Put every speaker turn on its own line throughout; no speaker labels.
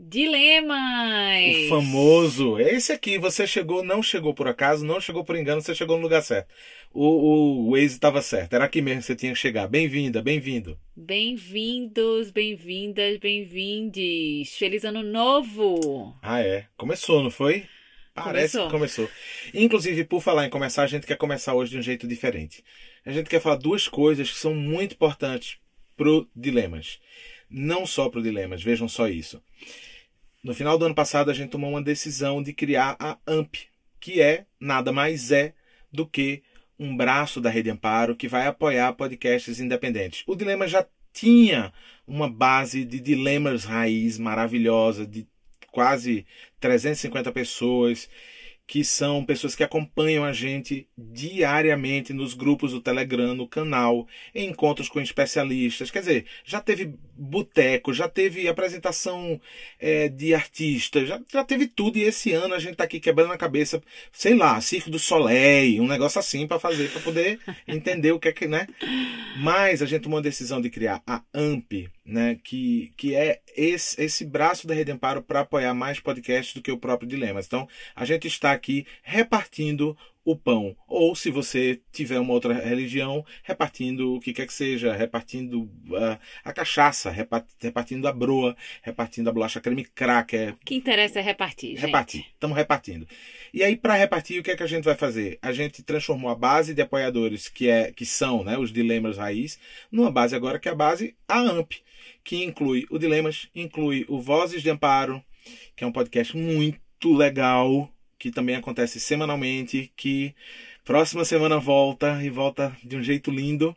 Dilemas!
O famoso. Esse aqui, você chegou, não chegou por acaso, não chegou por engano, você chegou no lugar certo. O Waze estava certo. Era aqui mesmo que você tinha que chegar. Bem-vinda, bem-vindo.
Bem-vindos, bem-vindas, bem-vindes! Feliz Ano Novo!
Ah, é. Começou, não foi? Parece que começou. Inclusive, por falar em começar, a gente quer começar hoje de um jeito diferente. A gente quer falar duas coisas que são muito importantes pro Dilemas. Não só pro Dilemas, vejam só isso. No final do ano passado, a gente tomou uma decisão de criar a AMP, que nada mais do que um braço da Rede Amparo que vai apoiar podcasts independentes. O Dilema já tinha uma base de dilemas raiz maravilhosa, de quase 350 pessoas, que são pessoas que acompanham a gente diariamente nos grupos do Telegram, no canal, em encontros com especialistas. Quer dizer, já teve boteco, já teve apresentação de artistas, já teve tudo. E esse ano a gente está aqui quebrando a cabeça, sei lá, Cirque du Soleil, um negócio assim para fazer, para poder entender o que é que, né? Mas a gente tomou a decisão de criar a AMP, né, que é esse braço da Rede Amparo para apoiar mais podcasts do que o próprio Dilemas. Então, a gente está aqui repartindo o pão. Ou, se você tiver uma outra religião, repartindo o que quer que seja, repartindo a cachaça, repartindo a broa, repartindo a bolacha creme cracker.
O que interessa é repartir, gente.
Repartir. Estamos repartindo. E aí, para repartir, o que é que a gente vai fazer? A gente transformou a base de apoiadores, que são, né, os Dilemas Raiz, numa base agora que é a base a AMP, que inclui o Dilemas, inclui o Vozes de Amparo, que é um podcast muito legal, que também acontece semanalmente, que próxima semana volta, e volta de um jeito lindo,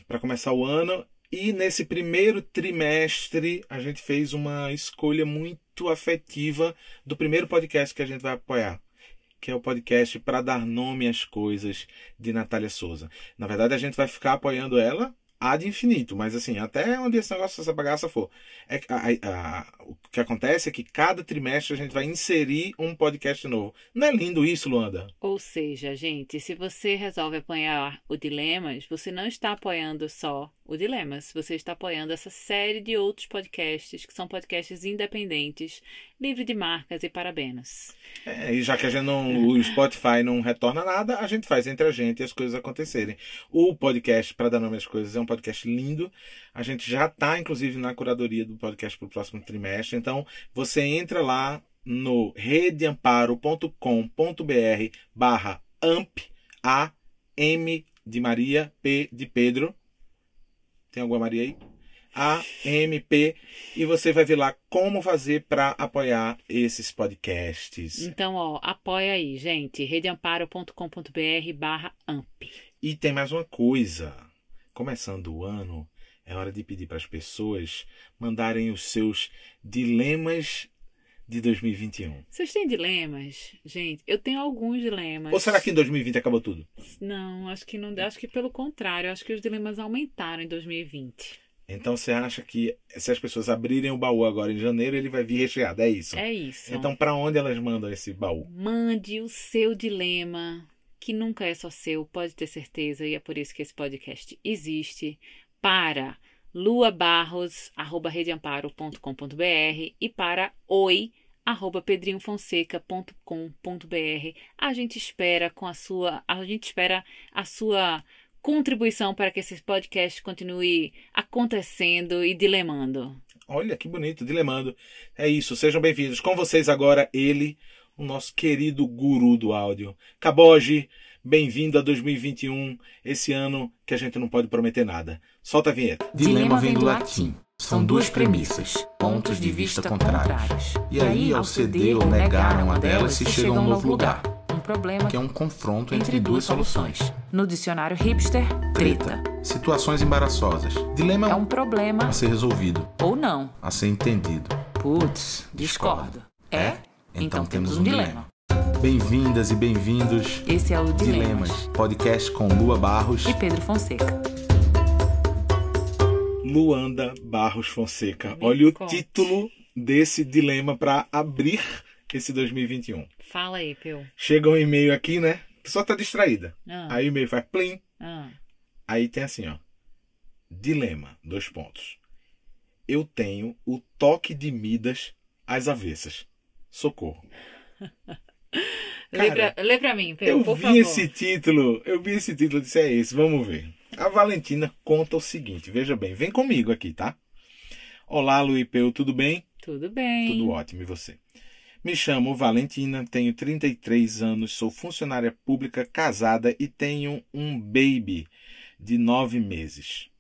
para começar o ano. E nesse primeiro trimestre, a gente fez uma escolha muito afetiva do primeiro podcast que a gente vai apoiar, que é o podcast Para Dar Nome às Coisas, de Natália Souza. Na verdade, a gente vai ficar apoiando ela ad infinito, mas assim, até onde esse negócio, essa bagaça for. O que acontece é que cada trimestre a gente vai inserir um podcast novo. Não é lindo isso, Luanda?
Ou seja, gente, se você resolve apoiar o Dilemas, você não está apoiando só o Dilemas, você está apoiando essa série de outros podcasts, que são podcasts independentes, livre de marcas e parabenos.
E já que o Spotify não retorna nada, a gente faz entre a gente e as coisas acontecerem. O podcast Para Dar Nome às Coisas é um podcast lindo. A gente já está, inclusive, na curadoria do podcast para o próximo trimestre. Então, você entra lá no redeamparo.com.br/amp, A-M de Maria, P de Pedro. Tem alguma Maria aí? AMP, e você vai ver lá como fazer para apoiar esses podcasts.
Então, apoia aí, gente, redeamparo.com.br/amp.
E tem mais uma coisa. Começando o ano, é hora de pedir para as pessoas mandarem os seus dilemas de 2021.
Vocês têm dilemas? Gente, eu tenho alguns dilemas.
Ou será que em 2020 acabou tudo?
Não, acho que não. Acho que pelo contrário, acho que os dilemas aumentaram em 2020.
Então você acha que se as pessoas abrirem o baú agora em janeiro, ele vai vir recheado? É isso?
É isso.
Então para onde elas mandam esse baú?
Mande o seu dilema, que nunca é só seu, pode ter certeza, e é por isso que esse podcast existe, para luabarros@redeamparo.com.br e para oi@pedrinhofonseca.com.br. A gente espera a sua contribuição para que esse podcast continue acontecendo e dilemando.
Olha que bonito, dilemando. É isso, sejam bem-vindos. Com vocês agora ele, o nosso querido guru do áudio, Caboge. Bem-vindo a 2021, esse ano que a gente não pode prometer nada. Solta a vinheta.
Dilema vem do latim. São duas premissas, pontos de vista contrários. E aí, ao ceder ou negar uma delas, se chega a um novo lugar.
Um problema
Que é um confronto entre duas soluções.
No dicionário hipster, treta.
Situações embaraçosas. Dilema
É um problema
a ser resolvido,
ou não.
a ser entendido.
Putz, discordo. É? Então temos um dilema.
Bem-vindas e bem-vindos.
Esse é o
Dilemas, podcast com Lua Barros
e Pedro Fonseca.
Luanda Barros Fonseca.
Me
Olha o
conte.
título desse dilema para abrir esse 2021.
Fala aí, Peu.
Chega um e-mail aqui, né? Tu só tá distraída.
Ah.
Aí o e-mail faz plim.
Ah.
Aí tem assim, ó. Dilema, 2 pontos. eu tenho o toque de Midas às avessas. Socorro.
Cara, lê pra mim, Pedro, por favor.
Eu vi esse título e disse, é esse, vamos ver. A Valentina conta o seguinte, veja bem, vem comigo aqui, tá? Olá, Lu e Peu, tudo bem?
Tudo bem.
Tudo ótimo, e você? Me chamo Valentina, tenho 33 anos, sou funcionária pública, casada e tenho um baby de 9 meses.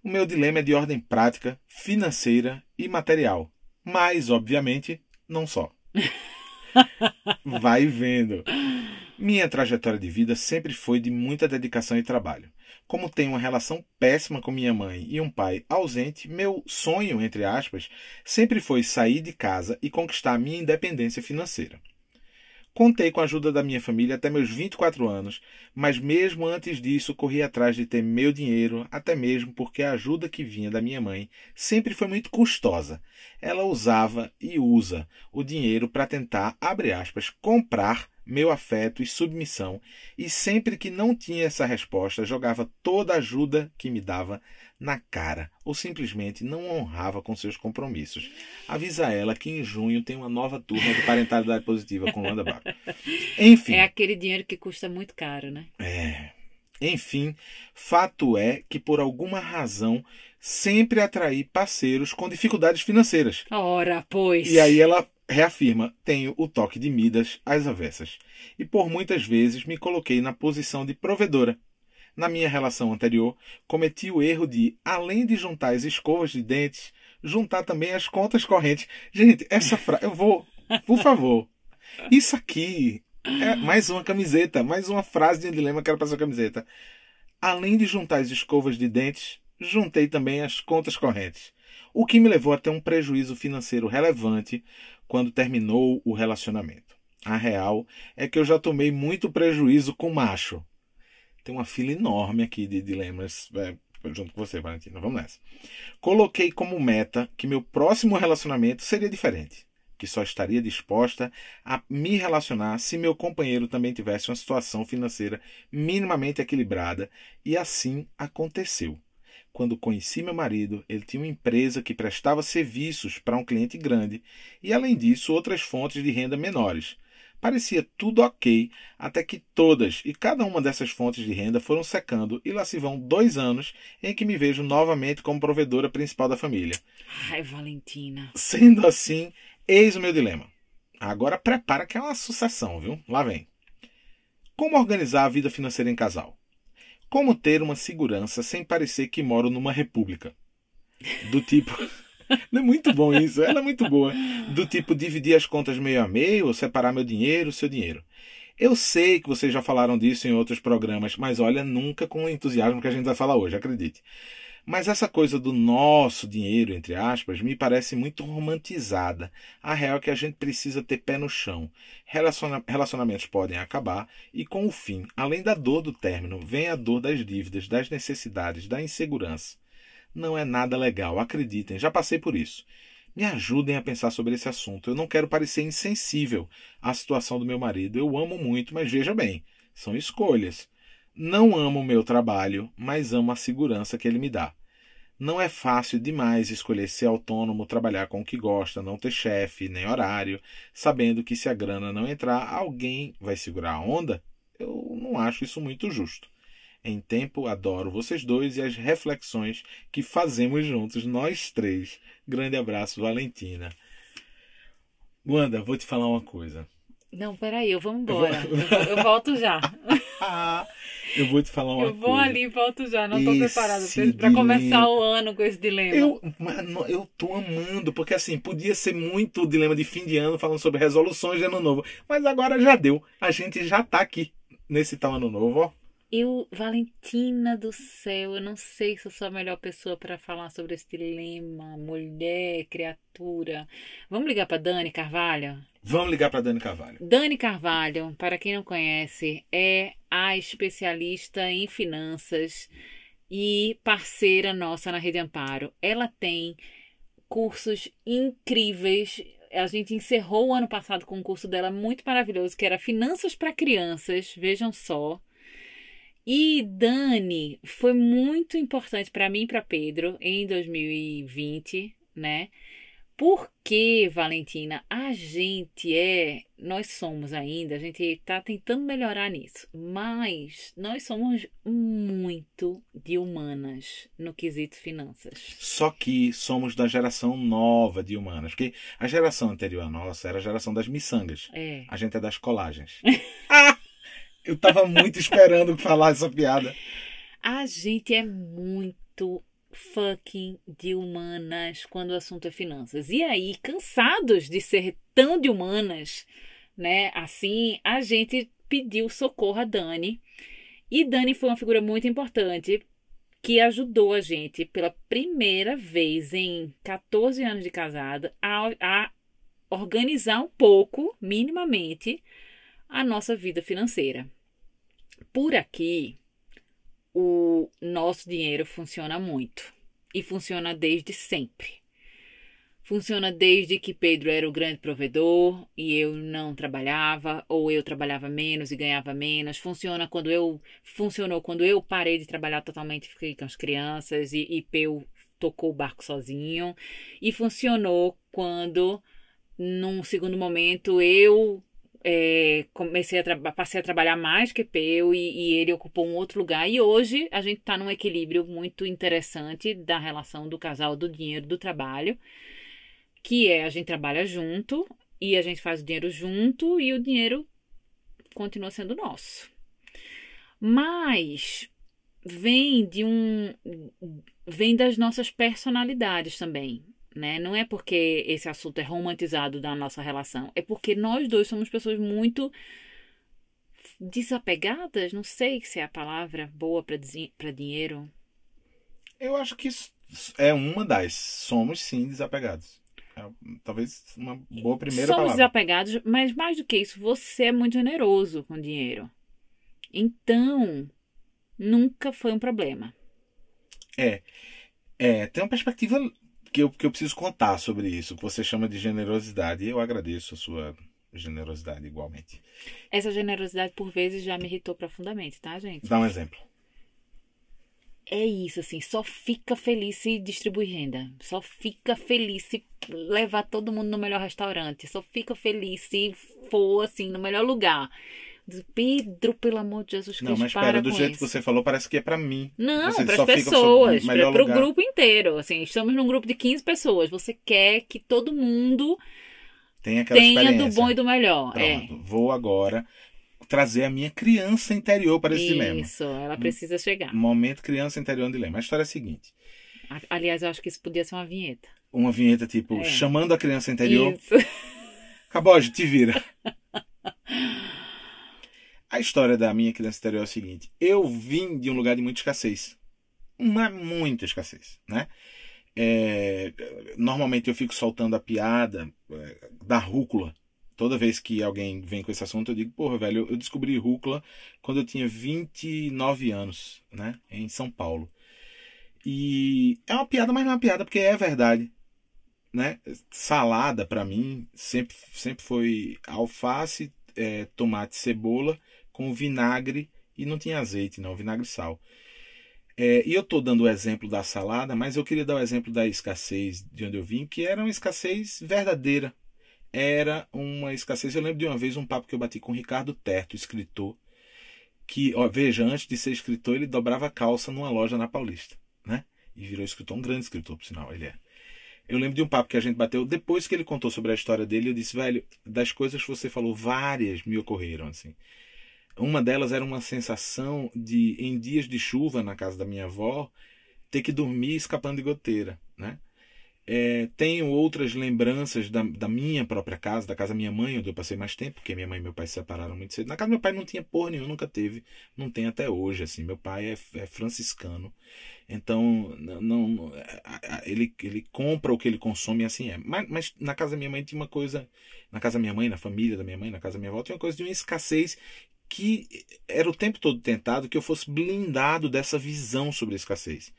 O meu dilema é de ordem prática, financeira e material, mas, obviamente, não só. Vai vendo. Minha trajetória de vida sempre foi de muita dedicação e trabalho. Como tenho uma relação péssima com minha mãe e um pai ausente, meu sonho, entre aspas, sempre foi sair de casa e conquistar minha independência financeira. Contei com a ajuda da minha família até meus 24 anos, mas mesmo antes disso corri atrás de ter meu dinheiro, até mesmo porque a ajuda que vinha da minha mãe sempre foi muito custosa. Ela usava e usa o dinheiro para tentar, abre aspas, comprar meu afeto e submissão, e sempre que não tinha essa resposta, jogava toda a ajuda que me dava na cara, ou simplesmente não honrava com seus compromissos. Avisa ela que em junho tem uma nova turma de parentalidade positiva com Luanda Baco. Enfim.
É aquele dinheiro que custa muito caro, né?
Enfim, fato é que por alguma razão sempre atraí parceiros com dificuldades financeiras.
Ora, pois.
E aí ela reafirma, tenho o toque de Midas às avessas. E por muitas vezes me coloquei na posição de provedora. Na minha relação anterior, cometi o erro de, além de juntar as escovas de dentes, juntar também as contas correntes. Gente, essa frase... Eu vou... Por favor. Isso aqui é mais uma camiseta, mais uma frase de um dilema que era para sua camiseta. Além de juntar as escovas de dentes, juntei também as contas correntes. O que me levou a ter um prejuízo financeiro relevante quando terminou o relacionamento. A real é que eu já tomei muito prejuízo com macho. Tem uma fila enorme aqui de dilemas junto com você, Valentina. Vamos nessa. Coloquei como meta que meu próximo relacionamento seria diferente, que só estaria disposta a me relacionar se meu companheiro também tivesse uma situação financeira minimamente equilibrada, e assim aconteceu. Quando conheci meu marido, ele tinha uma empresa que prestava serviços para um cliente grande e, além disso, outras fontes de renda menores. Parecia tudo ok, até que todas e cada uma dessas fontes de renda foram secando e lá se vão 2 anos em que me vejo novamente como provedora principal da família.
Ai, Valentina.
Sendo assim, eis o meu dilema. Agora prepara que é uma sucessão, viu? Lá vem. Como organizar a vida financeira em casal? Como ter uma segurança sem parecer que moro numa república? Do tipo... Não é muito bom isso, ela é muito boa. Do tipo dividir as contas meio a meio, ou separar meu dinheiro, seu dinheiro. Eu sei que vocês já falaram disso em outros programas, mas olha, nunca com o entusiasmo que a gente vai falar hoje, acredite. Mas essa coisa do nosso dinheiro, entre aspas, me parece muito romantizada. A real é que a gente precisa ter pé no chão. Relacionamentos podem acabar e com o fim, além da dor do término, vem a dor das dívidas, das necessidades, da insegurança. Não é nada legal, acreditem, já passei por isso. Me ajudem a pensar sobre esse assunto. Eu não quero parecer insensível à situação do meu marido. Eu amo muito, mas veja bem, são escolhas. Não amo o meu trabalho, mas amo a segurança que ele me dá. Não é fácil demais escolher ser autônomo, trabalhar com o que gosta, não ter chefe, nem horário, sabendo que se a grana não entrar, alguém vai segurar a onda? Eu não acho isso muito justo. Em tempo, adoro vocês dois e as reflexões que fazemos juntos, nós três. Grande abraço, Valentina. Wanda, vou te falar uma coisa.
Não, peraí, eu vou embora. Eu volto já.
Eu vou te falar uma coisa.
Eu vou ali e volto já. Não estou preparada para começar o ano com esse dilema.
Eu tô amando, porque assim, podia ser muito o dilema de fim de ano falando sobre resoluções de ano novo. Mas agora já deu. A gente já tá aqui nesse tal ano novo, ó.
Valentina do céu, eu não sei se eu sou a melhor pessoa para falar sobre esse dilema, mulher, criatura. Vamos ligar para Dani Carvalho?
Vamos ligar para Dani Carvalho.
Dani Carvalho, para quem não conhece, é a especialista em finanças e parceira nossa na Rede Amparo. Ela tem cursos incríveis. A gente encerrou o ano passado com um curso dela muito maravilhoso, que era Finanças para Crianças, vejam só. E Dani foi muito importante para mim e para Pedro em 2020. né? Porque, Valentina, nós somos ainda, a gente está tentando melhorar nisso, mas nós somos muito de humanas no quesito finanças.
Só que somos da geração nova de humanas, porque a geração anterior à nossa era a geração das miçangas. A gente é das colagens. Eu tava muito esperando falar essa piada.
A gente é muito fucking de humanas quando o assunto é finanças. E aí, cansados de ser tão de humanas, né? Assim, a gente pediu socorro a Dani. E Dani foi uma figura muito importante que ajudou a gente pela primeira vez em 14 anos de casada a organizar um pouco, minimamente, a nossa vida financeira. Por aqui, o nosso dinheiro funciona muito. E funciona desde sempre. Funciona desde que Pedro era o grande provedor e eu não trabalhava, ou eu trabalhava menos e ganhava menos. Funcionou quando eu parei de trabalhar totalmente e fiquei com as crianças e Peu tocou o barco sozinho. E funcionou quando, num segundo momento, eu passei a trabalhar mais que Peu e ele ocupou um outro lugar. E hoje a gente está num equilíbrio muito interessante da relação do casal, do dinheiro, do trabalho, que a gente trabalha junto e a gente faz o dinheiro junto e o dinheiro continua sendo nosso. Mas vem das nossas personalidades também. Né? Não é porque esse assunto é romantizado da nossa relação, é porque nós dois somos pessoas muito desapegadas, não sei se é a palavra boa para dinheiro.
Eu acho que isso é uma das. Somos sim desapegados. Talvez uma boa primeira palavra.
Somos desapegados, mas mais do que isso, você é muito generoso com dinheiro. Então, nunca foi um problema.
Tem uma perspectiva que eu preciso contar sobre isso, que você chama de generosidade, e eu agradeço a sua generosidade igualmente.
Essa generosidade, por vezes, já me irritou profundamente, tá, gente?
Dá um exemplo.
É isso, assim, só fica feliz se distribuir renda, só fica feliz se levar todo mundo no melhor restaurante, só fica feliz se for, assim, no melhor lugar. Pedro, pelo amor de Jesus Cristo,
não, mas espera, do jeito que você falou, parece que é pra mim.
Não, para as pessoas, para o grupo inteiro. Assim, estamos num grupo de 15 pessoas. Você quer que todo mundo tenha do bom e do melhor.
Pronto, vou agora trazer a minha criança interior para esse dilema.
Isso, ela precisa chegar.
Momento criança interior no dilema. A história é a seguinte.
Aliás, eu acho que isso podia ser uma vinheta.
Uma vinheta tipo, chamando a criança interior.
Isso.
Acabou, te vira. A história da minha criança interior é o seguinte. Eu vim de um lugar de muita escassez. Muita escassez, né? Normalmente eu fico soltando a piada da rúcula. Toda vez que alguém vem com esse assunto, eu digo, porra, velho, eu descobri rúcula quando eu tinha 29 anos, né? Em São Paulo. E é uma piada, mas não é uma piada, porque é verdade, né? Salada, pra mim, sempre foi alface, tomate, cebola, com vinagre, e não tinha azeite, não, vinagre e sal. E eu estou dando o exemplo da salada, mas eu queria dar o exemplo da escassez de onde eu vim, que era uma escassez verdadeira. Era uma escassez. Eu lembro de uma vez um papo que eu bati com o Ricardo Terto, escritor, que, veja, antes de ser escritor, ele dobrava calça numa loja na Paulista, né? E virou escritor, um grande escritor, por sinal, ele é. Eu lembro de um papo que a gente bateu, depois que ele contou sobre a história dele, eu disse, velho, das coisas que você falou, várias me ocorreram, assim. Uma delas era uma sensação de, em dias de chuva na casa da minha avó, ter que dormir escapando de goteira, né? Tenho outras lembranças da minha própria casa, da casa da minha mãe, onde eu passei mais tempo, porque minha mãe e meu pai se separaram muito cedo. Na casa do meu pai não tinha porra nenhuma, nunca teve, não tem até hoje, assim. Meu pai é franciscano, então ele compra o que ele consome e assim é. Mas na casa da minha mãe tinha uma coisa, na casa da minha mãe, na família da minha mãe, na casa da minha avó, tinha uma coisa de uma escassez que era o tempo todo tentado que eu fosse blindado dessa visão sobre a escassez.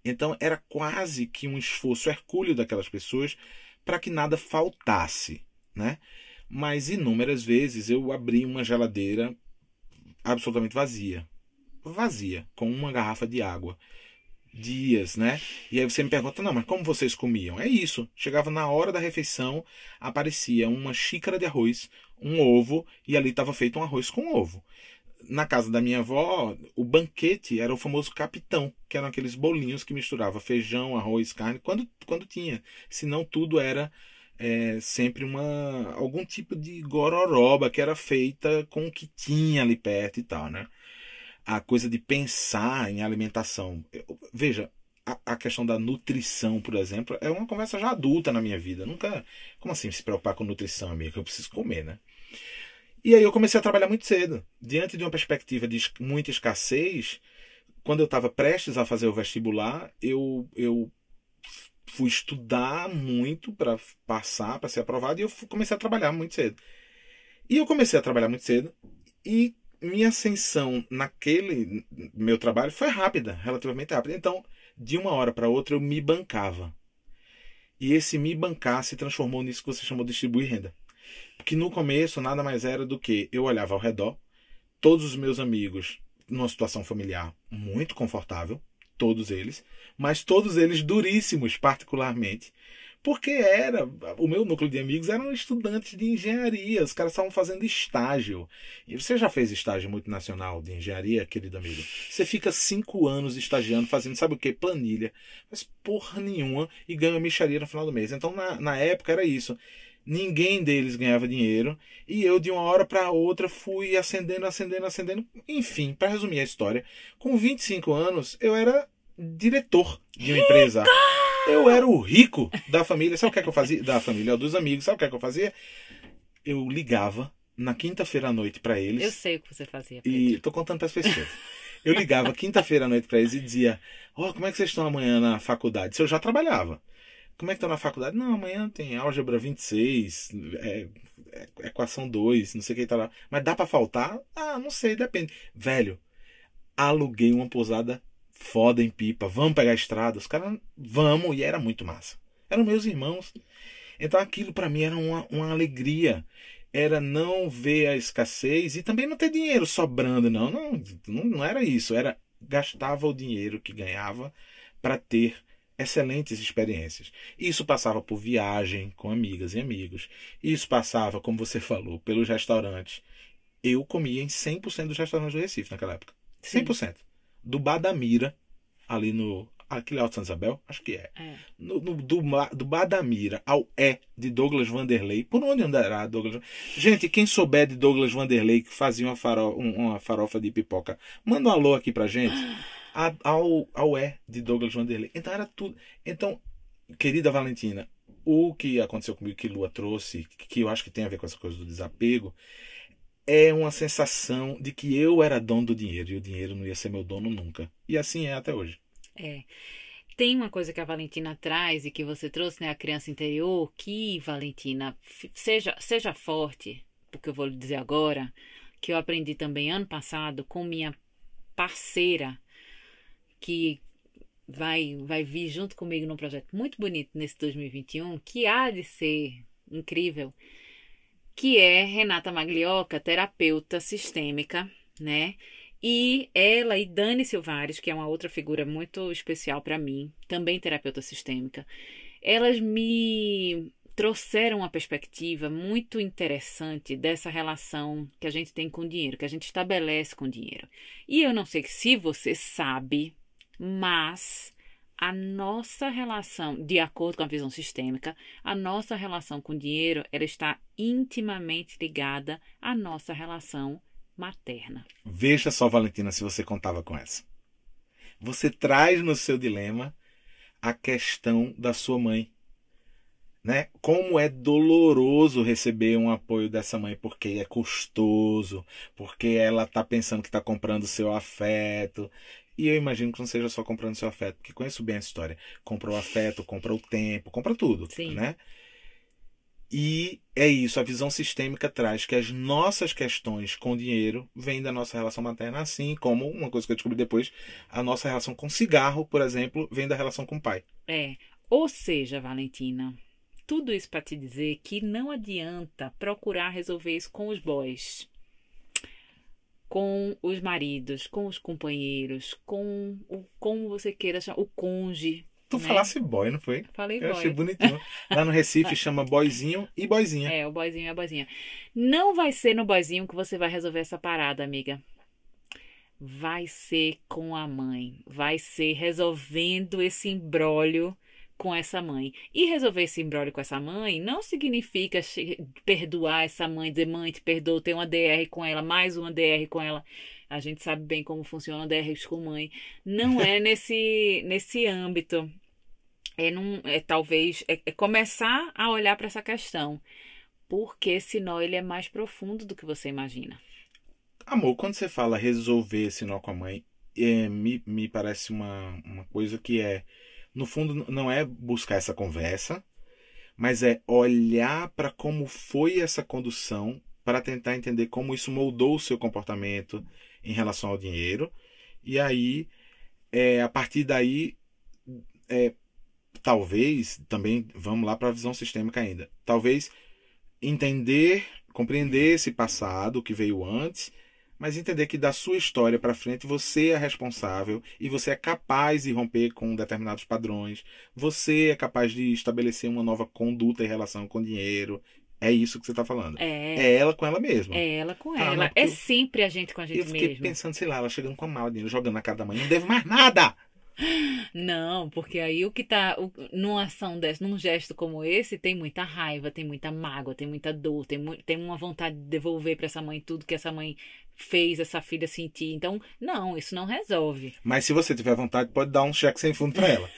Então era quase que um esforço hercúleo daquelas pessoas para que nada faltasse, né? Mas inúmeras vezes eu abri uma geladeira absolutamente vazia, com uma garrafa de água. dias, né? E aí você me pergunta, não, mas como vocês comiam? É isso. Chegava na hora da refeição, aparecia uma xícara de arroz, um ovo, e ali estava feito um arroz com ovo. Na casa da minha avó, o banquete era o famoso capitão, que eram aqueles bolinhos que misturava feijão, arroz, carne, quando tinha. Senão tudo era sempre algum tipo de gororoba que era feita com o que tinha ali perto e tal, né? A coisa de pensar em alimentação. Veja, a questão da nutrição, por exemplo, é uma conversa já adulta na minha vida. Nunca. Como assim se preocupar com nutrição, amigo? Eu preciso comer, né? E aí eu comecei a trabalhar muito cedo. Diante de uma perspectiva de muita escassez, quando eu estava prestes a fazer o vestibular, eu fui estudar muito para passar, para ser aprovado, e eu comecei a trabalhar muito cedo. E eu comecei a trabalhar muito cedo, e minha ascensão naquele meu trabalho foi rápida, relativamente rápida. Então, de uma hora para outra, eu me bancava. E esse me bancar se transformou nisso que você chamou de distribuir renda. Porque no começo nada mais era do que eu olhava ao redor, todos os meus amigos numa situação familiar muito confortável, todos eles, mas todos eles duríssimos particularmente, porque o meu núcleo de amigos eram estudantes de engenharia, os caras estavam fazendo estágio. E você já fez estágio multinacional de engenharia, querido amigo? Você fica 5 anos estagiando, fazendo sabe o que? Planilha, mas porra nenhuma, e ganha uma mixaria no final do mês. Então na época era isso. Ninguém deles ganhava dinheiro, e eu de uma hora para outra fui ascendendo. Enfim, para resumir a história, com 25 anos eu era diretor de uma empresa. Eu era o rico da família. Sabe o que é que eu fazia? Da família, dos amigos. Sabe o que é que eu fazia? Eu ligava na quinta-feira à noite para eles.
Eu sei o que você fazia, Pedro.
E tô contando para as pessoas. Eu ligava quinta-feira à noite para eles e dizia: como é que vocês estão amanhã na faculdade? Se eu já trabalhava. Como é que estão na faculdade? Não, amanhã tem álgebra 26, equação 2, não sei o que tá lá. Mas dá pra faltar? Ah, não sei, depende. Velho, aluguei uma pousada foda em Pipa. Vamos pegar a estrada? Os caras, vamos. E era muito massa. Eram meus irmãos. Então aquilo pra mim era uma alegria. Era não ver a escassez e também não ter dinheiro sobrando, não era isso. Era gastava o dinheiro que ganhava para ter excelentes experiências. Isso passava por viagem com amigas e amigos. Isso passava, como você falou, pelos restaurantes. Eu comia em 100% dos restaurantes do Recife naquela época. 100%. Sim. Do Bar da Mira, ali no... Aquele Alto Santa Isabel? Acho que é. Do Bar da Mira ao de Douglas Vanderlei. Por onde andará Douglas? Gente, quem souber de Douglas Vanderlei que fazia uma farofa de pipoca, manda um alô aqui pra gente. Ao de Douglas Vanderlei. Então era tudo. Então, querida Valentina, o que aconteceu comigo, que Lua trouxe, que eu acho que tem a ver com essa coisa do desapego, é uma sensação de que eu era dono do dinheiro e o dinheiro não ia ser meu dono nunca. E assim é até hoje.
Tem uma coisa que a Valentina traz e que você trouxe, né? A criança interior, que, Valentina, seja forte, porque eu vou lhe dizer agora, que eu aprendi também ano passado com minha parceira, que vai vir junto comigo num projeto muito bonito nesse 2021, que há de ser incrível, que é Renata Maglioca, terapeuta sistêmica, né? E ela e Dani Silvares, que é uma outra figura muito especial para mim, também terapeuta sistêmica, elas me trouxeram uma perspectiva muito interessante dessa relação que a gente tem com o dinheiro, que a gente estabelece com o dinheiro. E eu não sei se você sabe, mas a nossa relação, de acordo com a visão sistêmica, a nossa relação com o dinheiro, ela está intimamente ligada à nossa relação materna.
Veja só, Valentina, se você contava com essa. Você traz no seu dilema a questão da sua mãe, né? Como é doloroso receber um apoio dessa mãe, porque é custoso, porque ela está pensando que está comprando seu afeto. E eu imagino que não seja só comprando seu afeto, porque conheço bem a história. Compra o afeto, compra o tempo, compra tudo.
Sim.
Né? E é isso, a visão sistêmica traz que as nossas questões com o dinheiro vêm da nossa relação materna, assim como, uma coisa que eu descobri depois, a nossa relação com cigarro, por exemplo, vem da relação com o pai.
Ou seja, Valentina, tudo isso para te dizer que não adianta procurar resolver isso com os boys. com os maridos, com os companheiros, com como você queira chamar, o cônjuge.
Tu falasse boy, não foi?
Falei boy.
Eu achei bonitinho. Lá no Recife chama boyzinho e boyzinha.
É, o boyzinho e a boyzinha. Não vai ser no boyzinho que você vai resolver essa parada, amiga. Vai ser com a mãe. Vai ser resolvendo esse imbróglio com essa mãe. E resolver esse imbróglio com essa mãe não significa perdoar essa mãe, dizer, mãe, te perdoo, ter uma DR com ela, mais uma DR com ela. A gente sabe bem como funciona DRs com mãe. Não é nesse âmbito. Talvez começar a olhar para essa questão. Porque esse nó ele é mais profundo do que você imagina.
Amor, quando você fala resolver esse nó com a mãe, me parece uma coisa que no fundo, não é buscar essa conversa, mas é olhar para como foi essa condução para tentar entender como isso moldou o seu comportamento em relação ao dinheiro. E aí, a partir daí, talvez, também vamos lá para a visão sistêmica ainda, talvez entender, compreender esse passado que veio antes, mas entender que da sua história para frente você é responsável e você é capaz de romper com determinados padrões, você é capaz de estabelecer uma nova conduta em relação com o dinheiro. É isso que você está falando. É ela com ela mesma.
É ela com ela. É sempre a gente com a gente mesmo.
Eu fiquei pensando, sei lá, ela chegando com a mala de dinheiro, jogando na cara da mãe, não devo mais nada!
Não, porque aí o que tá numa ação dessa, num gesto como esse, tem muita raiva, tem muita mágoa, tem muita dor, tem uma vontade de devolver pra essa mãe tudo que essa mãe fez essa filha sentir. Então, não, isso não resolve.
Mas se você tiver vontade, pode dar um cheque sem fundo pra ela.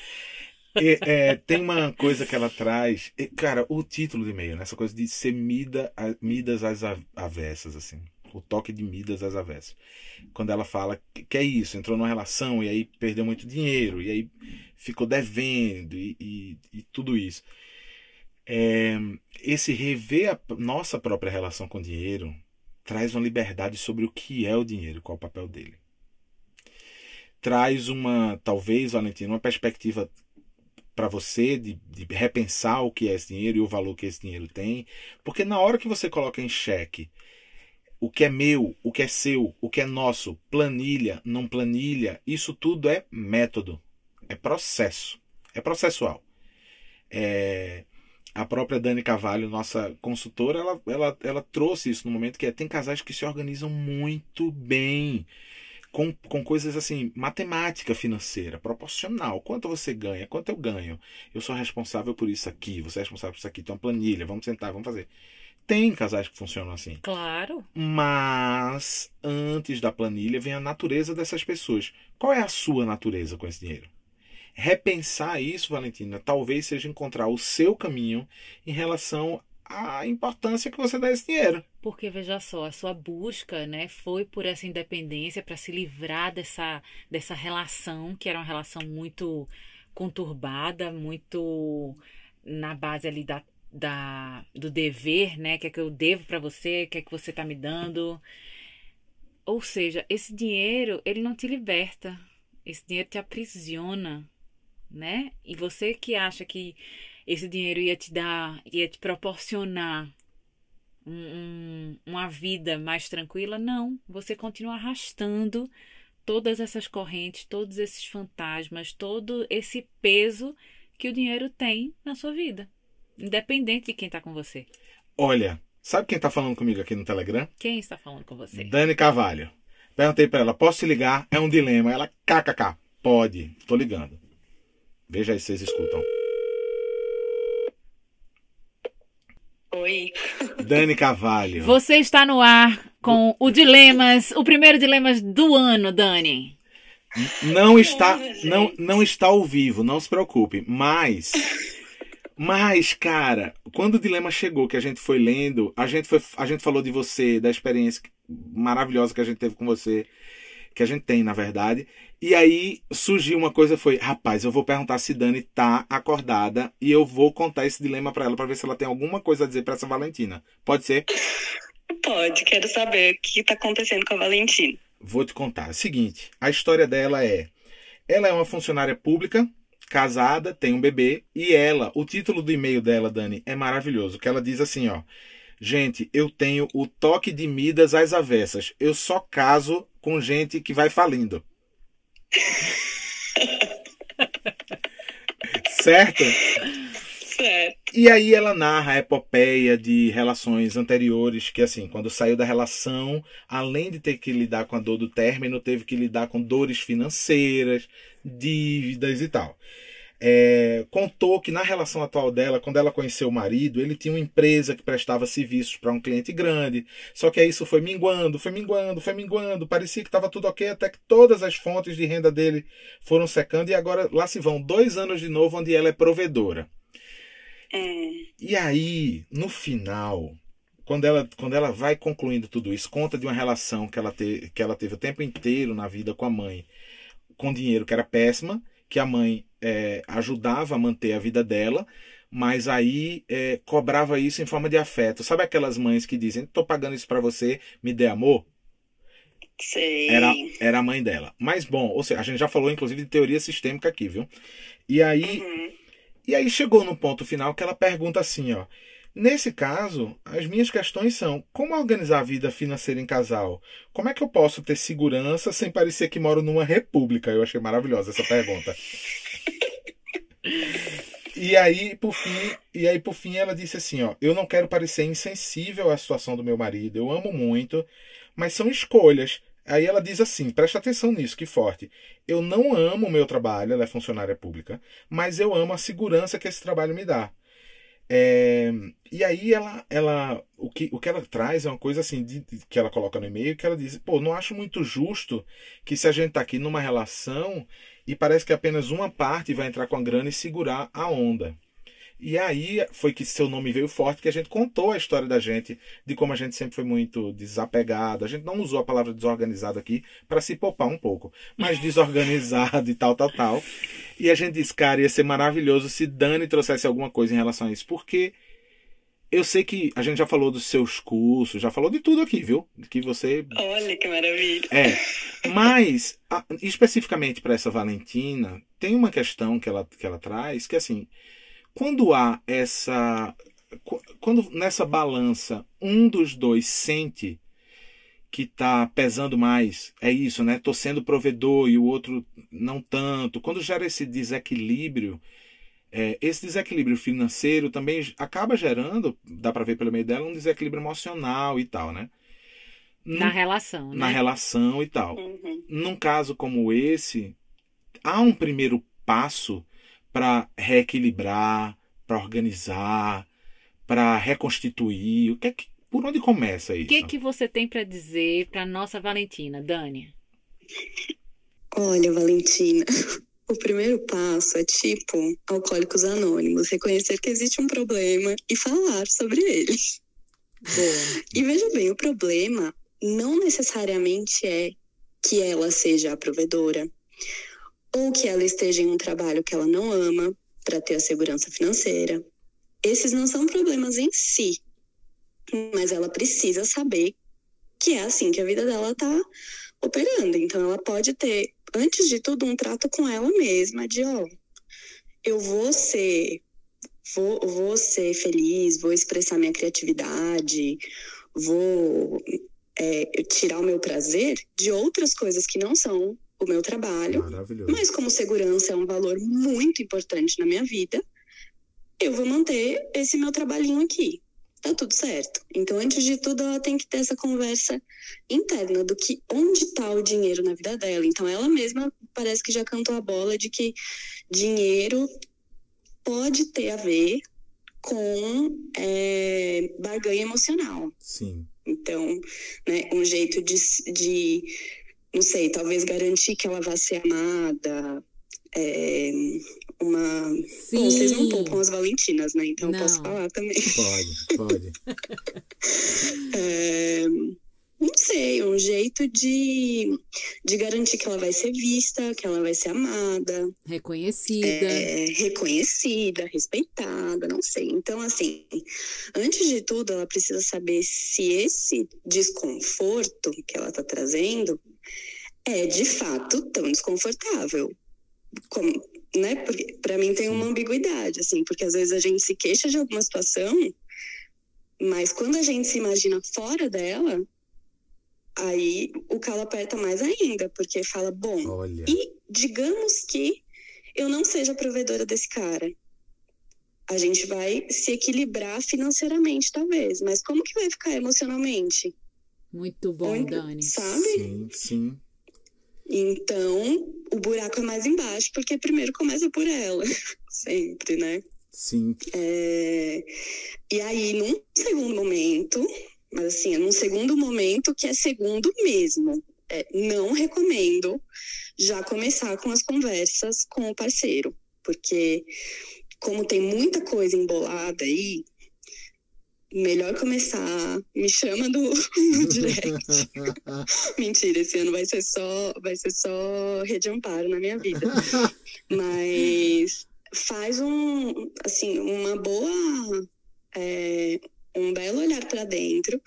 Tem uma coisa que ela traz, cara, o título do e-mail, né? Essa coisa de ser Midas às avessas, assim. O toque de Midas às avessas. Quando ela fala que é isso, entrou numa relação e aí perdeu muito dinheiro, e aí ficou devendo e tudo isso. Esse rever a nossa própria relação com o dinheiro traz uma liberdade sobre o que é o dinheiro, qual é o papel dele. Traz talvez, Valentina, uma perspectiva para você de repensar o que é esse dinheiro e o valor que esse dinheiro tem. Porque na hora que você coloca em xeque o que é meu, o que é seu, o que é nosso, planilha, não planilha, isso tudo é método, é processo, é processual. A própria Dani Carvalho, nossa consultora, ela trouxe isso no momento que tem casais que se organizam muito bem, com coisas assim, matemática financeira, proporcional. Quanto você ganha, quanto eu ganho. Eu sou responsável por isso aqui, você é responsável por isso aqui. Então, planilha, vamos sentar, vamos fazer. Tem casais que funcionam assim.
Claro.
Mas, antes da planilha, vem a natureza dessas pessoas. Qual é a sua natureza com esse dinheiro? Repensar isso, Valentina, talvez seja encontrar o seu caminho em relação à importância que você dá a esse dinheiro.
Porque, veja só, a sua busca, né, foi por essa independência para se livrar dessa relação, que era uma relação muito conturbada, muito na base ali do dever, né? Que é que eu devo para você, que é que você tá me dando. Ou seja, esse dinheiro, ele não te liberta. Esse dinheiro te aprisiona, né? E você que acha que esse dinheiro ia te proporcionar uma vida mais tranquila, não. Você continua arrastando todas essas correntes, todos esses fantasmas, todo esse peso que o dinheiro tem na sua vida. Independente de quem está com você.
Olha, sabe quem está falando comigo aqui no Telegram?
Quem está falando com você?
Dani Carvalho. Perguntei para ela, posso te ligar? É um dilema. Ela, kkk, pode, estou ligando. Veja aí se vocês escutam.
Oi.
Dani Carvalho.
Você está no ar com o primeiro Dilemas do ano, Dani.
Não está ao vivo, não se preocupe, mas, cara, quando o dilema chegou, que a gente foi lendo, a gente falou de você, da experiência maravilhosa que a gente teve com você, que a gente tem, na verdade, e aí surgiu uma coisa, rapaz, eu vou perguntar se Dani tá acordada e eu vou contar esse dilema pra ela, pra ver se ela tem alguma coisa a dizer pra essa Valentina. Pode ser?
Pode, quero saber o que tá acontecendo com a Valentina.
Vou te contar. É o seguinte, a história dela ela é uma funcionária pública, casada, tem um bebê, e o título do e-mail dela, Dani, é maravilhoso, que ela diz assim, ó: Gente, eu tenho o toque de Midas às avessas. Eu só caso com gente que vai falindo. Certo?
Certo.
E aí ela narra a epopeia de relações anteriores, que assim, quando saiu da relação, além de ter que lidar com a dor do término, teve que lidar com dores financeiras, dívidas e tal. Contou que na relação atual dela, quando ela conheceu o marido, ele tinha uma empresa que prestava serviços para um cliente grande, só que aí isso foi minguando, parecia que estava tudo ok, até que todas as fontes de renda dele foram secando, e agora lá se vão 2 anos de novo onde ela é provedora. E aí, no final, quando ela vai concluindo tudo isso, conta de uma relação que ela teve o tempo inteiro na vida com a mãe, com dinheiro que era péssima, que a mãe ajudava a manter a vida dela, mas aí cobrava isso em forma de afeto. Sabe aquelas mães que dizem, estou pagando isso para você, me dê amor?
Sei.
Era a mãe dela. Mas bom, ou seja, a gente já falou inclusive de teoria sistêmica aqui, viu? E aí chegou no ponto final que ela pergunta assim, ó. Nesse caso, as minhas questões são: como organizar a vida financeira em casal? Como é que eu posso ter segurança sem parecer que moro numa república? Eu achei maravilhosa essa pergunta. E aí, por fim, ela disse assim, ó: eu não quero parecer insensível à situação do meu marido, eu amo muito, mas são escolhas. Aí ela diz assim, presta atenção nisso, que forte. Eu não amo o meu trabalho, ela é funcionária pública, mas eu amo a segurança que esse trabalho me dá. E aí o que ela traz é uma coisa assim, que ela coloca no e-mail, que ela diz, não acho muito justo que se a gente tá aqui numa relação e parece que apenas uma parte vai entrar com a grana e segurar a onda. E aí foi que seu nome veio forte, que a gente contou a história da gente, de como a gente sempre foi muito desapegado. A gente não usou a palavra desorganizado aqui para se poupar um pouco, mas desorganizado e tal. E a gente disse, cara, ia ser maravilhoso se Dani trouxesse alguma coisa em relação a isso, porque eu sei que a gente já falou dos seus cursos, já falou de tudo aqui, viu? Que você...
Olha que maravilha.
Mas, especificamente para essa Valentina, tem uma questão que ela traz, que assim... Quando nessa balança um dos dois sente que está pesando mais, é isso, né? Tô sendo provedor e o outro não tanto. Quando gera esse desequilíbrio financeiro também acaba gerando, dá para ver pelo meio dela, um desequilíbrio emocional e tal, né?
Na relação, né?
Na relação e tal. Num caso como esse, há um primeiro passo para reequilibrar, para organizar, para reconstituir. Por onde começa isso?
O que você tem para dizer para nossa Valentina, Dani?
Olha, Valentina, o primeiro passo é tipo Alcoólicos Anônimos, reconhecer que existe um problema e falar sobre ele.
Boa.
E veja bem, o problema não necessariamente é que ela seja a provedora, ou que ela esteja em um trabalho que ela não ama para ter a segurança financeira. Esses não são problemas em si, mas ela precisa saber que é assim que a vida dela está operando. Então ela pode ter, antes de tudo, um trato com ela mesma de, eu vou ser feliz, vou expressar minha criatividade, vou tirar o meu prazer de outras coisas que não são o meu trabalho, mas como segurança é um valor muito importante na minha vida, eu vou manter esse meu trabalhinho aqui. Tá tudo certo. Então, antes de tudo, ela tem que ter essa conversa interna do que onde tá o dinheiro na vida dela. Então, ela mesma parece que já cantou a bola de que dinheiro pode ter a ver com barganha emocional.
Sim.
Então, né, um jeito de não sei, talvez garantir que ela vai ser amada,
Sim.
Bom, vocês não poupam as Valentinas, né? Então
não.
Eu posso falar também.
Pode.
Não sei, um jeito de garantir que ela vai ser vista, que ela vai ser amada.
Reconhecida,
respeitada, não sei. Então, assim, antes de tudo, ela precisa saber se esse desconforto que ela tá trazendo é, de fato, tão desconfortável. Como, né? Porque, pra mim, tem uma ambiguidade, assim, porque às vezes a gente se queixa de alguma situação, Mas quando a gente se imagina fora dela, aí o calo aperta mais ainda, porque fala, bom,
olha,
e digamos que eu não seja provedora desse cara. A gente vai se equilibrar financeiramente, talvez. Mas como que vai ficar emocionalmente?
Muito bom, Dani.
Sabe?
Sim, sim.
Então, o buraco é mais embaixo, porque primeiro começa por ela. Sempre, né?
Sim.
E aí, num segundo momento, mas assim, num segundo momento que é segundo mesmo, não recomendo já começar com as conversas com o parceiro. Porque, como tem muita coisa embolada aí, melhor começar, me chama no direct. Mentira, esse ano vai ser só Rede Amparo na minha vida. Mas faz uma boa, um belo olhar para dentro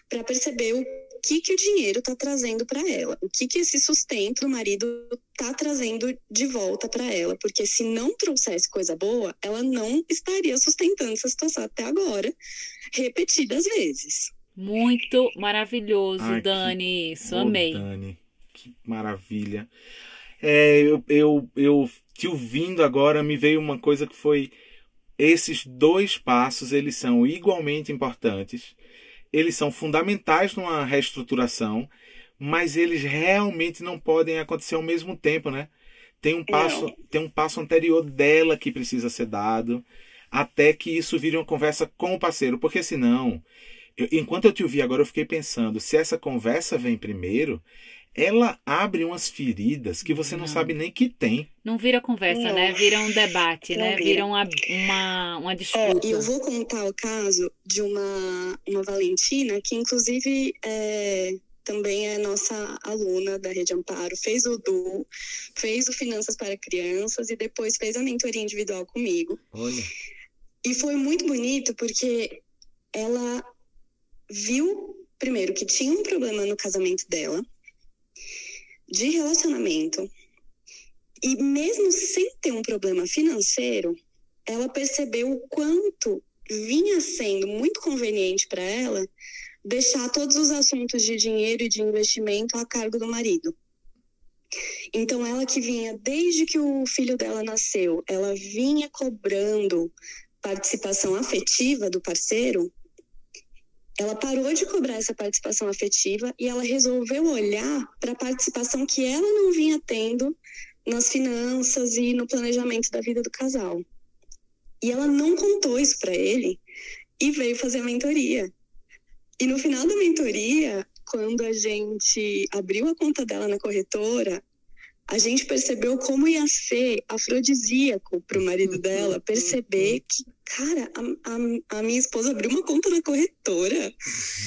para perceber o que o dinheiro está trazendo para ela, o que esse sustento do marido está trazendo de volta para ela, porque se não trouxesse coisa boa, ela não estaria sustentando essa situação até agora, repetidas vezes.
Muito maravilhoso,
Ai,
Dani, isso, amei.
Dani, que maravilha. Eu te ouvindo agora, me veio uma coisa que foi, esses 2 passos, eles são igualmente importantes. Eles são fundamentais numa reestruturação, mas eles realmente não podem acontecer ao mesmo tempo, né? Tem um passo anterior dela que precisa ser dado, até que isso vire uma conversa com o parceiro. Porque senão, enquanto eu te ouvi agora, eu fiquei pensando, se essa conversa vem primeiro, ela abre umas feridas que você não sabe nem que tem.
Não vira conversa, né? Vira um debate, né? Vira uma disputa.
E eu vou contar o caso de uma Valentina, que inclusive também é nossa aluna da Rede Amparo, fez o DU, fez o Finanças para Crianças e depois fez a mentoria individual comigo.
Olha.
E foi muito bonito porque ela viu, primeiro, que tinha um problema no casamento dela, de relacionamento, e mesmo sem ter um problema financeiro, ela percebeu o quanto vinha sendo muito conveniente para ela deixar todos os assuntos de dinheiro e de investimento a cargo do marido. Então, ela que vinha, desde que o filho dela nasceu, ela vinha cobrando participação afetiva do parceiro, ela parou de cobrar essa participação afetiva e ela resolveu olhar para a participação que ela não vinha tendo nas finanças e no planejamento da vida do casal. E ela não contou isso para ele e veio fazer a mentoria. E no final da mentoria, quando a gente abriu a conta dela na corretora, a gente percebeu como ia ser afrodisíaco para o marido dela perceber que, cara, a minha esposa abriu uma conta na corretora.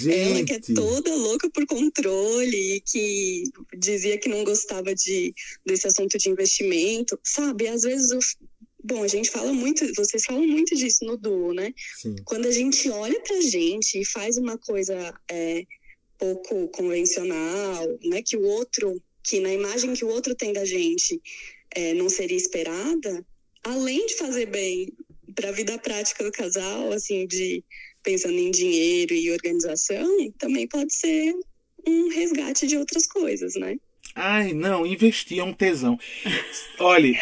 Gente.
Ela que é toda louca por controle, que dizia que não gostava desse assunto de investimento, sabe? Às vezes, a gente fala muito, vocês falam muito disso no duo, né?
Sim.
Quando a gente olha pra gente e faz uma coisa pouco convencional, né? Que na imagem que o outro tem da gente não seria esperada, além de fazer bem para a vida prática do casal, assim, pensando em dinheiro e organização, também pode ser um resgate de outras coisas, né?
Ai, não, investir é um tesão. Olha,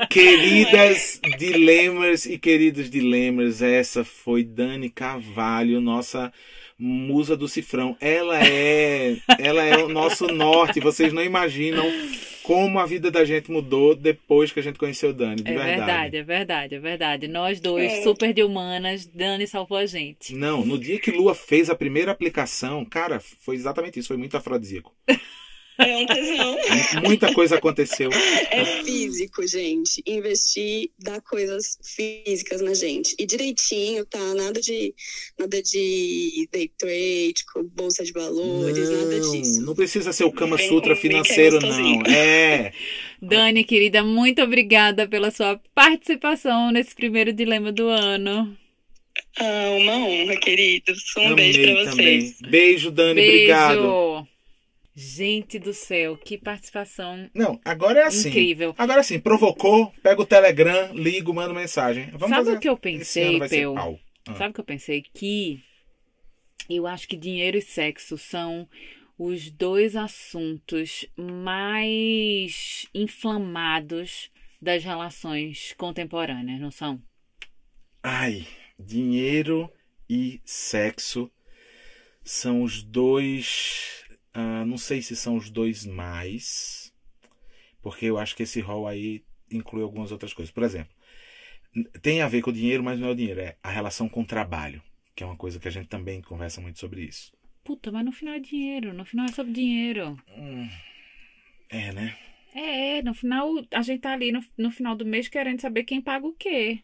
queridas dilemas e queridos dilemas, essa foi Dani Carvalho, nossa musa do cifrão. Ela é o nosso norte. Vocês não imaginam como a vida da gente mudou depois que a gente conheceu Dani, de verdade.
É verdade. Nós dois, super de humanas, Dani salvou a gente.
Não, no dia que Lua fez a primeira aplicação, cara, foi exatamente isso, foi muito afrodisíaco.
É um tesão.
Muita coisa aconteceu.
É físico, gente. Investir dá coisas físicas na gente. E direitinho, tá? Nada de day trade, bolsa de valores, nada disso.
Não precisa ser o Kama Sutra financeiro, não.
Dani, querida, muito obrigada pela sua participação nesse primeiro dilema do ano.
Uma honra, queridos. Beijo pra vocês.
Também. Beijo, Dani. Obrigado.
Gente do céu, que participação.
Não, agora é assim.
Incrível.
Agora sim, provocou, pega o Telegram, ligo, manda mensagem.
Sabe o que eu pensei, Peu? Sabe o que eu pensei? Que eu acho que dinheiro e sexo são os dois assuntos mais inflamados das relações contemporâneas, não são?
Ai, dinheiro e sexo são os dois... não sei se são os dois mais, porque eu acho que esse rol aí inclui algumas outras coisas. Por exemplo, tem a ver com o dinheiro, mas não é o dinheiro, é a relação com o trabalho, que é uma coisa que a gente também conversa muito sobre isso.
Puta, mas no final é dinheiro, no final é sobre dinheiro.
Né?
No final a gente tá ali no final do mês querendo saber quem paga o quê.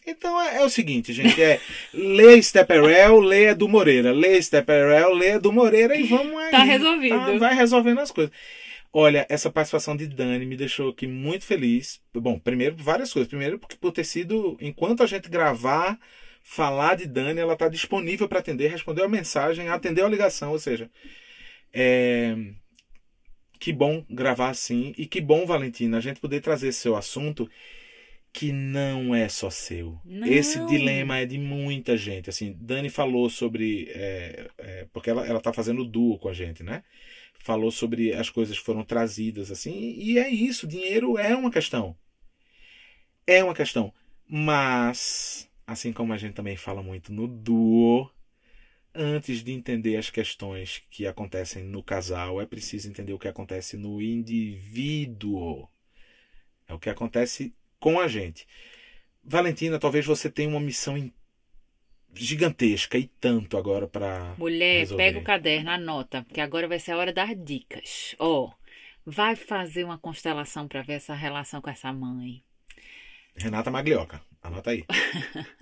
Então é o seguinte, gente, lê Stepperell, lê do Moreira, lê Stepperell, lê do Moreira e vamos aí.
Tá resolvido.
Vai resolvendo as coisas. Olha, essa participação de Dani me deixou aqui muito feliz. Bom, primeiro, várias coisas. Primeiro, por ter sido, enquanto a gente gravar, falar de Dani, ela está disponível para atender, respondeu a mensagem, atendeu a ligação, ou seja, que bom gravar assim e que bom, Valentina, a gente poder trazer esse seu assunto que não é só seu.
Não.
Esse dilema é de muita gente. Assim, Dani falou sobre... porque ela está fazendo duo com a gente, né? Falou sobre as coisas que foram trazidas, assim, e é isso, dinheiro é uma questão. É uma questão. Mas, assim como a gente também fala muito no duo, antes de entender as questões que acontecem no casal, é preciso entender o que acontece no indivíduo. É o que acontece com a gente. Valentina, talvez você tenha uma missão gigantesca e tanto agora para
Mulher,
resolver.
pega o caderno, anota, porque agora vai ser a hora das dicas. Vai fazer uma constelação para ver essa relação com essa mãe.
Renata Maglioca, anota aí.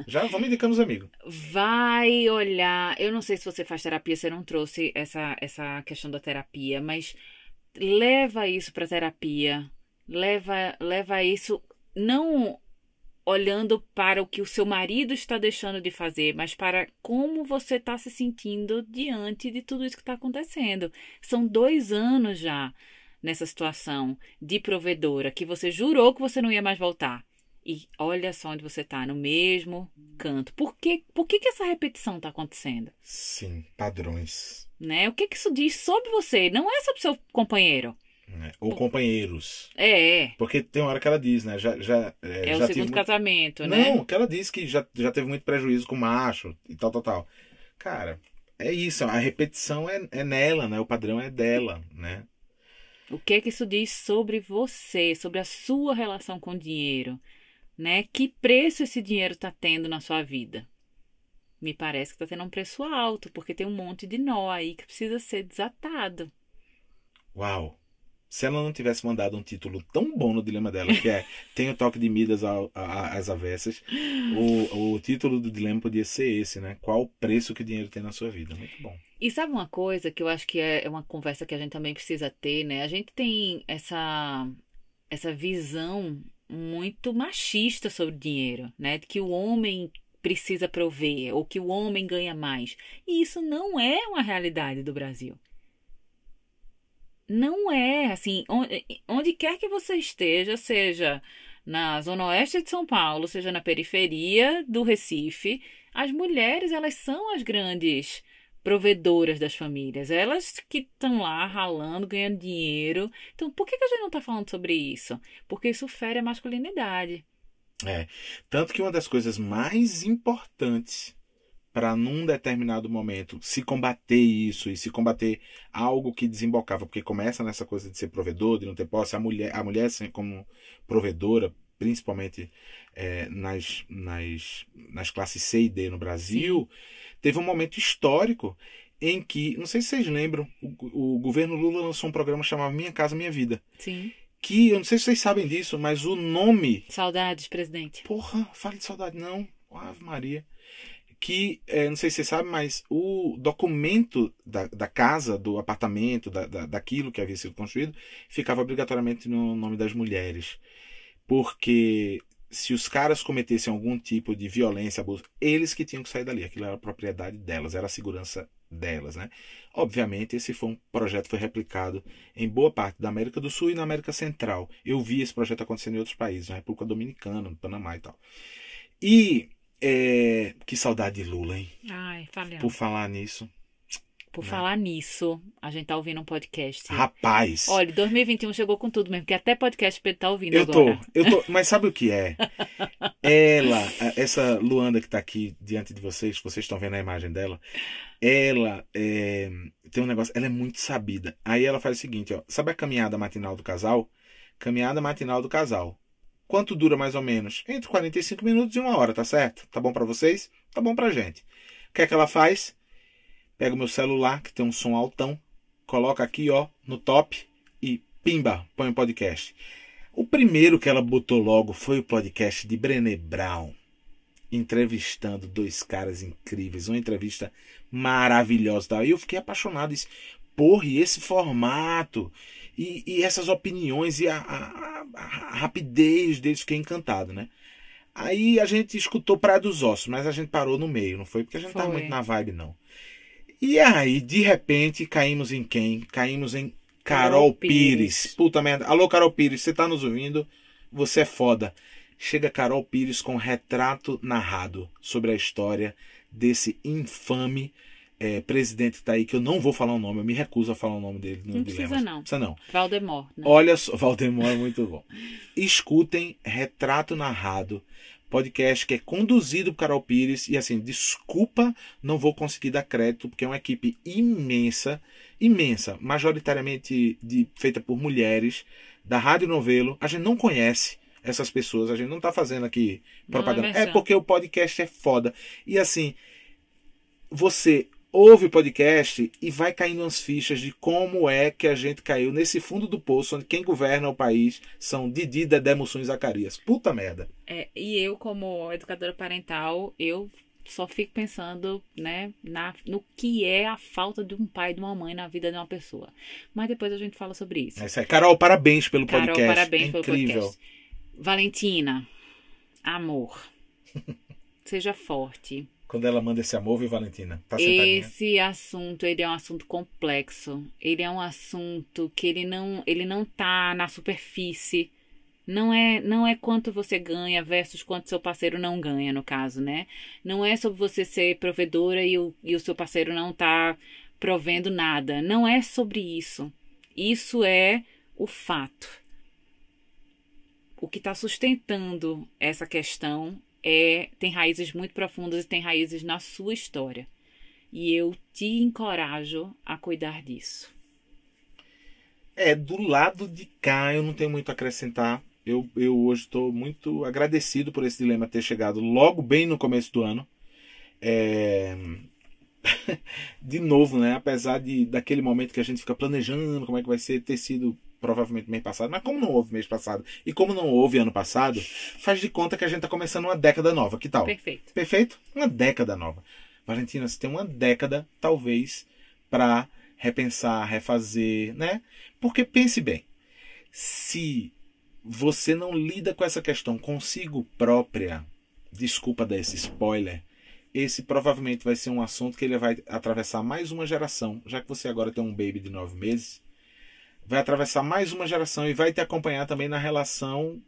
Já vamos indicando os amigos.
Vai olhar, eu não sei se você faz terapia, você não trouxe essa questão da terapia, mas leva isso para terapia. Leva isso não olhando para o que o seu marido está deixando de fazer, mas para como você está se sentindo diante de tudo isso que está acontecendo. São 2 anos já nessa situação de provedora, que você jurou que você não ia mais voltar. E olha só onde você está, no mesmo canto. Por que essa repetição está acontecendo?
Sim, padrões.
Né? O que isso diz sobre você? Não é sobre o seu companheiro.
Ou companheiros.
É.
Porque tem uma hora que ela diz, né?
É o segundo casamento,
né?
Não,
que ela diz que já teve muito prejuízo com macho e tal. Cara, é isso. A repetição é nela, né? O padrão é dela, né?
O que isso diz sobre você, sobre a sua relação com o dinheiro, né? Que preço esse dinheiro está tendo na sua vida? Me parece que está tendo um preço alto, porque tem um monte de nó aí que precisa ser desatado.
Uau! Se ela não tivesse mandado um título tão bom no dilema dela, que é Tem o toque de Midas às avessas, o título do dilema podia ser esse, né? Qual o preço que o dinheiro tem na sua vida? Muito bom.
E sabe uma coisa que eu acho que é uma conversa que a gente também precisa ter, né? A gente tem essa visão muito machista sobre dinheiro, né? De que o homem precisa prover, ou que o homem ganha mais. E isso não é uma realidade do Brasil. Não é, assim, onde quer que você esteja, seja na zona oeste de São Paulo, seja na periferia do Recife, as mulheres, elas são as grandes provedoras das famílias. Elas que estão lá ralando, ganhando dinheiro. Então, por que a gente não está falando sobre isso? Porque isso fere a masculinidade.
Tanto que uma das coisas mais importantes para num determinado momento se combater isso e se combater algo que desembocava, porque começa nessa coisa de ser provedor, de não ter posse, a mulher como provedora, principalmente nas classes C e D no Brasil, teve um momento histórico em que, não sei se vocês lembram, o governo Lula lançou um programa chamado Minha Casa Minha Vida.
Sim.
Que, eu não sei se vocês sabem disso, mas o nome...
Saudades, presidente.
Porra, fale de saudade não. Ave Maria. Que, não sei se você sabe, mas o documento da casa, do apartamento, daquilo que havia sido construído, ficava obrigatoriamente no nome das mulheres. Porque se os caras cometessem algum tipo de violência, abuso, eles que tinham que sair dali. Aquilo era a propriedade delas, era a segurança delas, né? Obviamente, esse projeto foi replicado em boa parte da América do Sul e na América Central. Eu vi esse projeto acontecendo em outros países, na República Dominicana, no Panamá e tal. E Que saudade de Lula, hein?
Ai, falhando.
Por falar nisso.
Por falar nisso, a gente tá ouvindo um podcast.
Rapaz.
Olha, 2021 chegou com tudo mesmo, porque até podcast Pedro tá ouvindo agora.
Eu tô, mas sabe o que é? Essa Luanda que tá aqui diante de vocês estão vendo a imagem dela, ela tem um negócio, ela é muito sabida. Aí ela faz o seguinte, ó, sabe a caminhada matinal do casal? Caminhada matinal do casal. Quanto dura mais ou menos? Entre 45 minutos e 1 hora, tá certo? Tá bom pra vocês? Tá bom pra gente. O que é que ela faz? Pega o meu celular, que tem um som altão, coloca aqui, ó, no top e pimba, põe o podcast. O primeiro que ela botou logo foi o podcast de Brené Brown, entrevistando 2 caras incríveis, uma entrevista maravilhosa. Aí eu fiquei apaixonado, disse, porra, e esse formato, e essas opiniões, e a rapidez deles, fiquei encantado, né? Aí a gente escutou Praia dos Ossos, mas a gente parou no meio, não foi? Porque a gente não tava muito na vibe, não. E aí, de repente, caímos em quem? Caímos em Carol Pires. Puta merda. Alô, Carol Pires, você tá nos ouvindo? Você é foda. Chega Carol Pires com retrato narrado sobre a história desse infame presidente que tá aí, que eu não vou falar o nome, eu me recuso a falar o nome dele.
Não precisa não.
Precisa não.
Valdemar. Né?
Olha só, Valdemar é muito bom. Escutem Retrato Narrado, podcast que é conduzido por Carol Pires, e assim, desculpa, não vou conseguir dar crédito, porque é uma equipe imensa, majoritariamente feita por mulheres, da Rádio Novelo. A gente não conhece essas pessoas, a gente não tá fazendo aqui propaganda. É porque o podcast é foda. E assim, você ouve o podcast e vai caindo umas fichas de como é que a gente caiu nesse fundo do poço, onde quem governa o país são Didi, Dedé, Mussum e Zacarias. Puta merda.
E eu, como educadora parental, eu só fico pensando, né, no que é a falta de um pai e de uma mãe na vida de uma pessoa. Mas depois a gente fala sobre isso.
É isso aí. Carol, parabéns pelo podcast.
Carol, parabéns pelo
incrível.
Podcast. Valentina, amor, seja forte.
Quando ela manda esse amor, viu, Valentina? Tá sentadinha?
Esse assunto, ele é um assunto complexo. Ele é um assunto que ele não tá na superfície. Não é quanto você ganha versus quanto seu parceiro não ganha, no caso, né? Não é sobre você ser provedora e o seu parceiro não tá provendo nada. Não é sobre isso. Isso é o fato. O que está sustentando essa questão tem raízes muito profundas e tem raízes na sua história. E eu te encorajo a cuidar disso.
Do lado de cá eu não tenho muito a acrescentar. Eu hoje estou muito agradecido por esse dilema ter chegado logo bem no começo do ano. De novo, né? Apesar daquele momento que a gente fica planejando como é que vai ser, ter sido provavelmente mês passado, mas como não houve mês passado e como não houve ano passado, faz de conta que a gente está começando uma década nova. Que tal?
Perfeito.
Perfeito? Uma década nova. Valentina, você tem uma década, talvez, para repensar, refazer, né? Porque pense bem, se você não lida com essa questão consigo própria, desculpa dar esse spoiler, esse provavelmente vai ser um assunto que ele vai atravessar mais uma geração, já que você agora tem um baby de 9 meses, vai atravessar mais uma geração e vai te acompanhar também na relação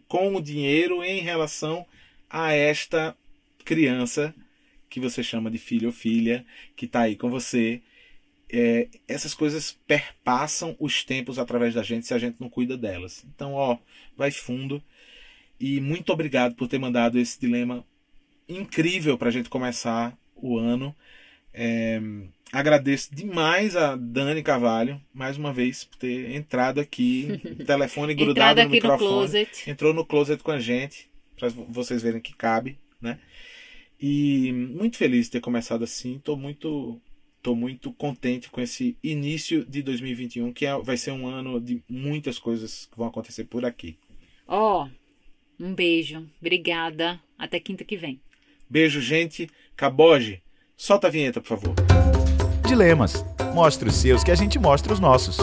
com o dinheiro em relação a esta criança que você chama de filho ou filha, que está aí com você. Essas coisas perpassam os tempos através da gente se a gente não cuida delas. Então, vai fundo. E muito obrigado por ter mandado esse dilema incrível para a gente começar o ano. Agradeço demais a Dani Carvalho, mais uma vez, por ter entrado aqui, telefone grudado no microfone. Entrou no closet com a gente, para vocês verem que cabe, né? E muito feliz de ter começado assim. Tô muito contente com esse início de 2021, que vai ser um ano de muitas coisas que vão acontecer por aqui.
Um beijo. Obrigada. Até quinta que vem.
Beijo, gente. Caboge, solta a vinheta, por favor.
Dilemas. Mostre os seus que a gente mostra os nossos.